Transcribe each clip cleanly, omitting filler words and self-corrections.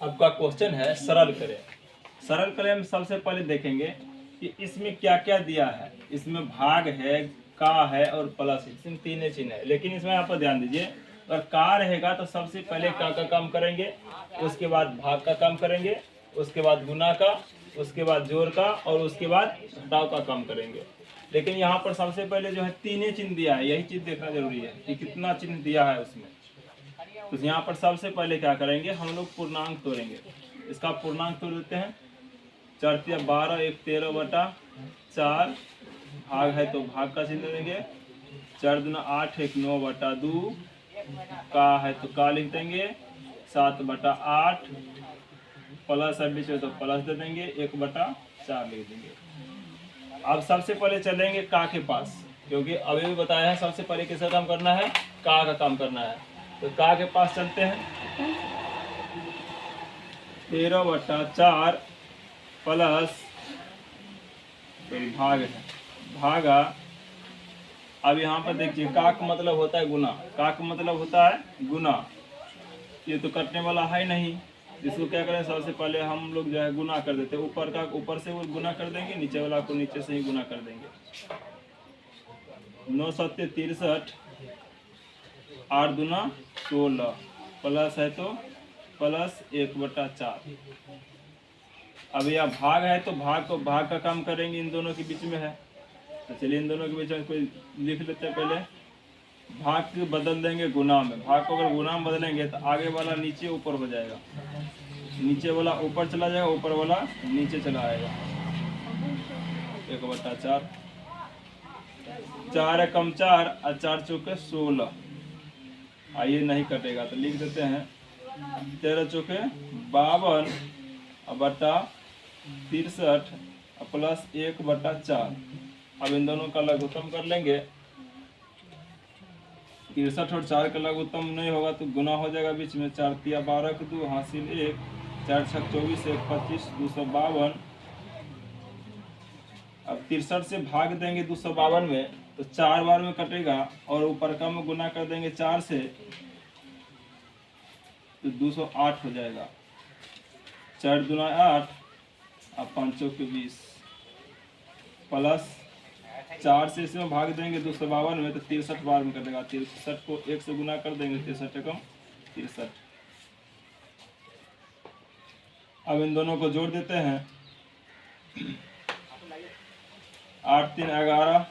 आपका क्वेश्चन है सरल करें। सरल करें हम सबसे पहले देखेंगे कि इसमें क्या क्या दिया है। इसमें भाग है, का है और प्लस है, इसमें तीन चिन्ह है। लेकिन इसमें यहाँ पर ध्यान दीजिए, अगर का रहेगा तो सबसे पहले का काम करेंगे, उसके बाद भाग का काम करेंगे, उसके बाद गुना का, उसके बाद जोड़ का और उसके बाद घटाव का काम करेंगे। लेकिन यहाँ पर सबसे पहले जो है तीन चिन्ह दिया है, यही चीज देखना जरूरी है कि कितना चिन्ह दिया है उसमें। तो यहाँ पर सबसे पहले क्या करेंगे, हम लोग पूर्णांक तोड़ेंगे। इसका पूर्णांक तोड़ देते हैं। 4 × 12 1 13/4, भाग है तो भाग का चिन्ह देंगे। 4 × 8 1 9/2, का है तो का लिख देंगे। 7/8, प्लस है बीच में तो प्लस दे देंगे। 1/4 लिख देंगे। अब सबसे पहले चलेंगे का के पास, क्योंकि अभी भी बताया है सबसे पहले किसका काम करना है, का काम करना है। तो का के पास चलते हैं। 13/4 प्लस भाग है, भागा। अब यहाँ पर देखिए का मतलब होता है गुना, का मतलब होता है गुना। ये तो कटने वाला है नहीं, इसको क्या करें, सबसे पहले हम लोग जो है गुना कर देते हैं। ऊपर का ऊपर से वो गुना कर देंगे, नीचे वाला को नीचे से ही गुना कर देंगे। 9 × 7 = 63, 8 × 2 = 16, प्लस है तो प्लस 1/4। अब यह भाग है तो भाग का काम करेंगे, इन दोनों के बीच में है। तो चलिए इन दोनों के बीच में कोई लिख लेते हैं। पहले भाग को बदल देंगे गुना में। भाग को अगर गुना में बदलेंगे तो आगे वाला नीचे ऊपर हो जाएगा, नीचे वाला ऊपर चला जाएगा, ऊपर वाला नीचे चला आएगा। 1/4, 4 कम 4 और 4 चौके 16। आइए नहीं कटेगा तो लिख देते हैं 13 चौके 52 बटा 63 प्लस 1/4। अब इन दोनों का लघुत्तम कर लेंगे। 63 और 4 का लघुत्तम नहीं होगा तो गुना हो जाएगा बीच में। 4 × 12 = 2 हासिल 1, 4 × 6 = 24, 1 × 25 252। अब 63 से भाग देंगे 252 में तो 4 बार में कटेगा, और ऊपर का में गुना कर देंगे 4 से तो 208 हो जाएगा। 4 × 2 = 8 और 5 × 20 प्लस 4 से इसमें भाग देंगे 252 में तो 63 बार में कटेगा। 63 को 1 से गुना कर देंगे, 63 एकम 63। अब इन दोनों को जोड़ देते हैं। 8 × 3 = 11,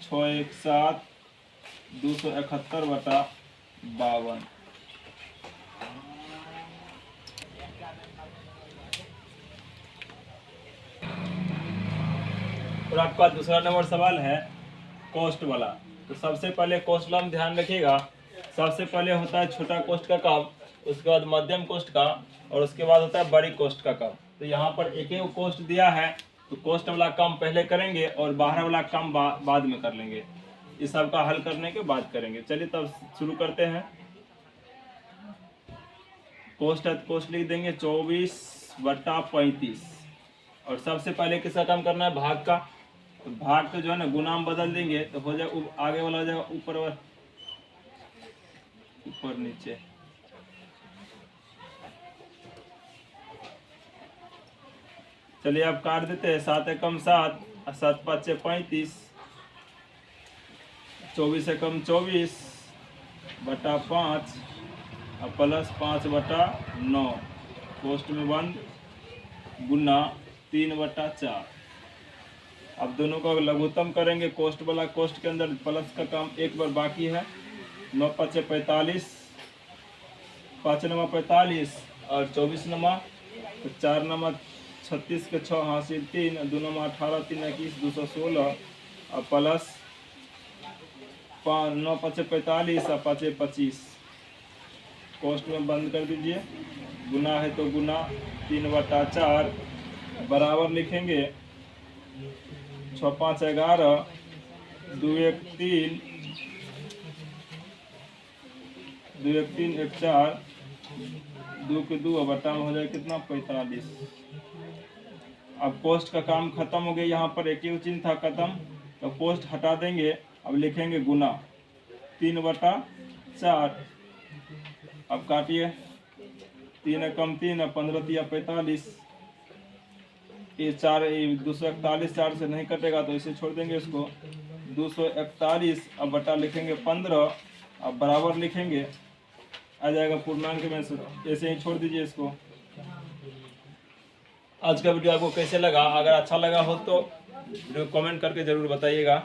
6 × 1 = 7, 271/52। और आपका दूसरा नंबर सवाल है कोष्ठ वाला। तो सबसे पहले कोष्ठ वाला में ध्यान रखिएगा, सबसे पहले होता है छोटा कोष्ठ का काम, उसके बाद मध्यम कोष्ठ का, और उसके बाद होता है बड़ी कोष्ठ का काम। तो यहाँ पर एक एक कोष्ठ दिया है तो कोष्ठ वाला काम पहले करेंगे और बाहर वाला काम बाद में कर लेंगे। इस सब का हल करने के बाद करेंगे। चलिए तब शुरू करते हैं। कोष्ठ है तो कोष्ठ लिख देंगे 24/35। और सबसे पहले किसका काम करना है, भाग का। तो भाग को जो है ना गुना में बदल देंगे तो हो जाए आगे वाला हो जाएगा ऊपर नीचे। चलिए अब काट देते हैं। 7 एकम 7 और 7 × 5 = 35, 24 एकम 24/5 और प्लस 5/9। कोष्ठ में बंद, गुना 3/4। अब दोनों का लघुत्तम करेंगे। कोष्ठ वाला कोष्ठ के अंदर प्लस का काम एक बार बाकी है। 9 × 5 = 45, 5 × 9 = 45 और 24 नमा तो 4 नमा 36 के 6 हासिल 3, 2 नमा 18, 3 × 21 216 और प्लस 9 × 5 = 45 और 5 × 25। कोष्ठ में बंद कर दीजिए। गुना है तो गुना 3/4 बराबर लिखेंगे। 6 × 5 = 11, 2 × 1 = 3, 2 × 1 = 3, 1 = 4, 2 के 2 बटा में हो जाए कितना 45। अब कोष्ठ का काम खत्म हो गया। यहाँ पर एक ही चिन्ह था खत्म, तो कोष्ठ हटा देंगे। अब लिखेंगे गुना 3/4। अब काटिए। 3 कम 3 15 तिया 45, ये 4 241 4 से नहीं कटेगा तो इसे छोड़ देंगे इसको। 241 अब बटा लिखेंगे 15, अब बराबर लिखेंगे, आ जाएगा पूर्णांक में से, ऐसे ही छोड़ दीजिए इसको। आज का वीडियो आपको कैसे लगा? अगर अच्छा लगा हो तो वीडियो कमेंट करके जरूर बताइएगा।